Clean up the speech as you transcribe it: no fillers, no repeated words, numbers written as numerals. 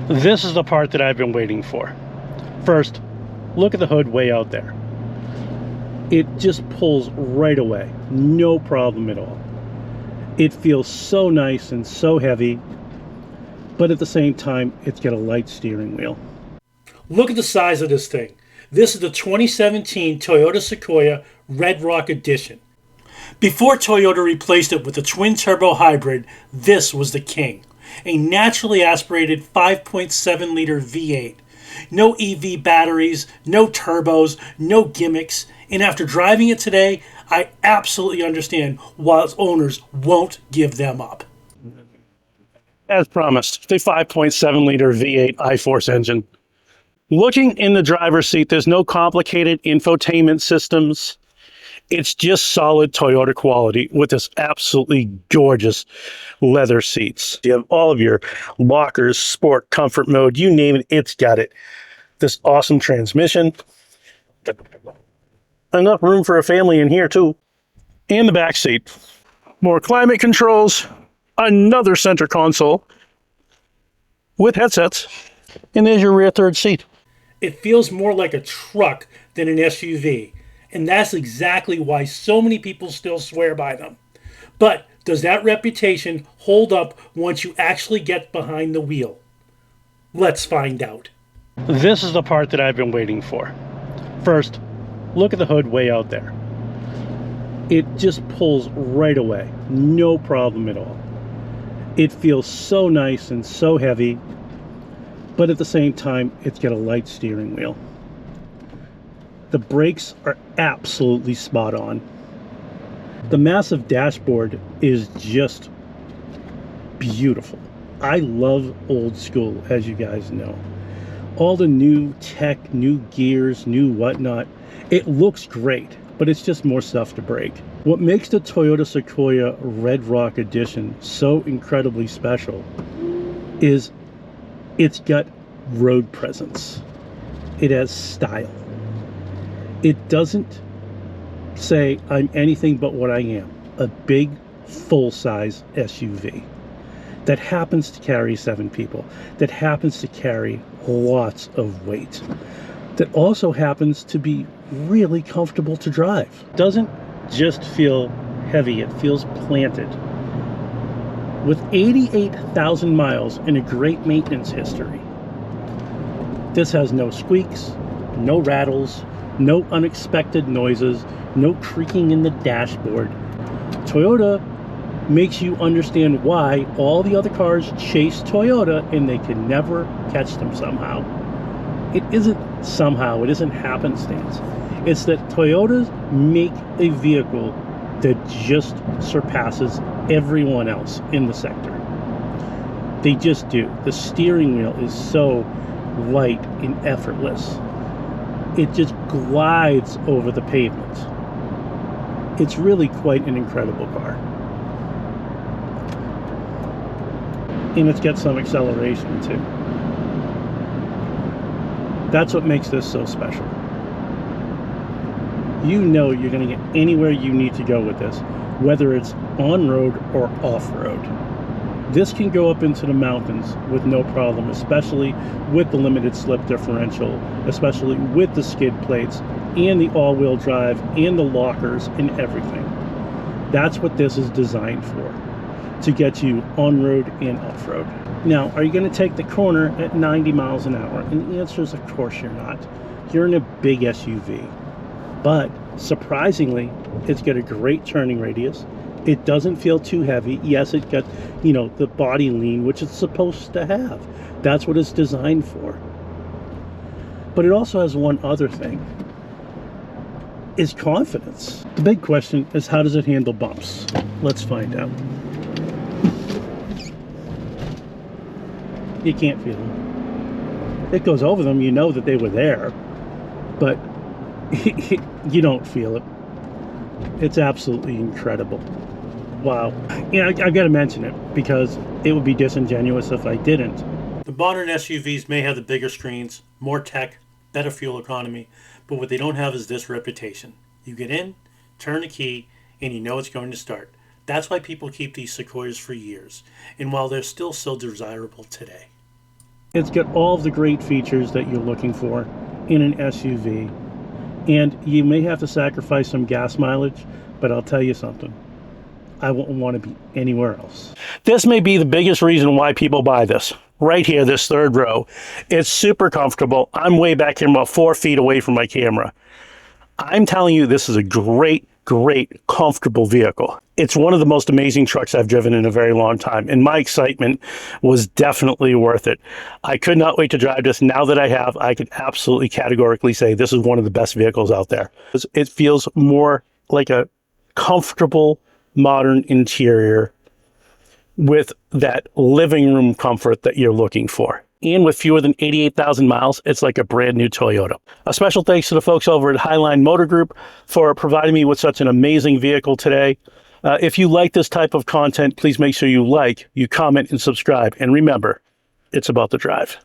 This is the part that I've been waiting for. First, look at the hood way out there. It just pulls right away, no problem at all. It feels so nice and so heavy, but at the same time, it's got a light steering wheel. Look at the size of this thing. This is the 2017 Toyota Sequoia Red Rock Edition. Before Toyota replaced it with the twin-turbo hybrid, this was the king. A naturally aspirated 5.7-liter V8. No EV batteries, no turbos, no gimmicks, and after driving it today, I absolutely understand why its owners won't give them up. As promised, the 5.7-liter V8 iForce engine. Looking in the driver's seat, there's no complicated infotainment systems. It's just solid Toyota quality with this absolutely gorgeous leather seats. You have all of your lockers, sport, comfort mode, you name it, it's got it. This awesome transmission. Enough room for a family in here too. And the back seat. More climate controls, another center console with headsets, and there's your rear third seat. It feels more like a truck than an SUV. And that's exactly why so many people still swear by them. But does that reputation hold up once you actually get behind the wheel? Let's find out. This is the part that I've been waiting for. First, look at the hood way out there. It just pulls right away, no problem at all. It feels so nice and so heavy, but at the same time, it's got a light steering wheel. The brakes are absolutely spot on. The massive dashboard is just beautiful. I love old school, as you guys know. All the new tech, new gears, new whatnot, it looks great, but it's just more stuff to break. What makes the Toyota Sequoia Red Rock Edition so incredibly special is it's got road presence. It has style. It doesn't say I'm anything but what I am, a big full-size SUV that happens to carry 7 people, that happens to carry lots of weight, that also happens to be really comfortable to drive. Doesn't just feel heavy, it feels planted. With 88,000 miles and a great maintenance history, this has no squeaks, no rattles, no unexpected noises, no creaking in the dashboard. Toyota makes you understand why all the other cars chase Toyota and they can never catch them somehow. It isn't somehow, it isn't happenstance. It's that Toyotas make a vehicle that just surpasses everyone else in the sector. They just do. The steering wheel is so light and effortless. It just glides over the pavement. It's really quite an incredible car. And it's got some acceleration too. That's what makes this so special. You know you're going to get anywhere you need to go with this, whether it's on-road or off-road. This can go up into the mountains with no problem, especially with the limited slip differential, especially with the skid plates and the all-wheel drive and the lockers and everything. That's what this is designed for, to get you on-road and off-road. Now, are you going to take the corner at 90 miles an hour? And the answer is, of course you're not. You're in a big SUV. But surprisingly, it's got a great turning radius. It doesn't feel too heavy. Yes, it got, the body lean, which it's supposed to have. That's what it's designed for. But it also has one other thing, is confidence. The big question is, how does it handle bumps? Let's find out. You can't feel them. It goes over them, you know that they were there, but you don't feel it. It's absolutely incredible. Wow. I've got to mention it because it would be disingenuous if I didn't. The modern SUVs may have the bigger screens, more tech, better fuel economy, but what they don't have is this reputation. You get in, turn the key, and you know it's going to start. That's why people keep these Sequoias for years, and while they're still so desirable today. It's got all of the great features that you're looking for in an SUV. And you may have to sacrifice some gas mileage, but I'll tell you something. I won't want to be anywhere else. This may be the biggest reason why people buy this. Right here, this third row. It's super comfortable. I'm way back here, about 4 feet away from my camera. I'm telling you, this is a great, comfortable vehicle. It's one of the most amazing trucks I've driven in a very long time, and my excitement was definitely worth it. I could not wait to drive this. Now that I have, I could absolutely categorically say this is one of the best vehicles out there. It feels more like a comfortable, modern interior with that living room comfort that you're looking for. And with fewer than 88,000 miles, it's like a brand new Toyota. A special thanks to the folks over at Highline Motor Group for providing me with such an amazing vehicle today. If you like this type of content, please make sure you like, you comment, and subscribe. And remember, it's about the drive.